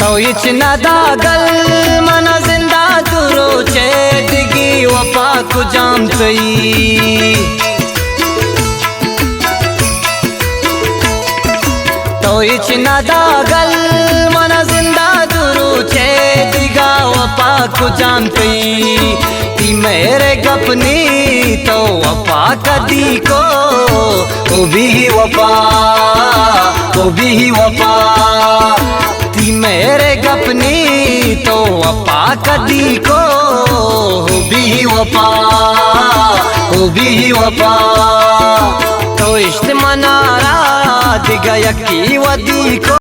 तो इचना दागल मना जिंदा दुरो चेदगी वफा को जानतई तो इचना दागल मना जिंदा दुरो चेदगा वफा को जानतई ती मेरे गपनी तो वफा कदी को भी वफा भी वफा मेरे गपनी तो वफा कदी को भी वफा भी वफा तो इश्क मनारा दिगा यकी वदी को।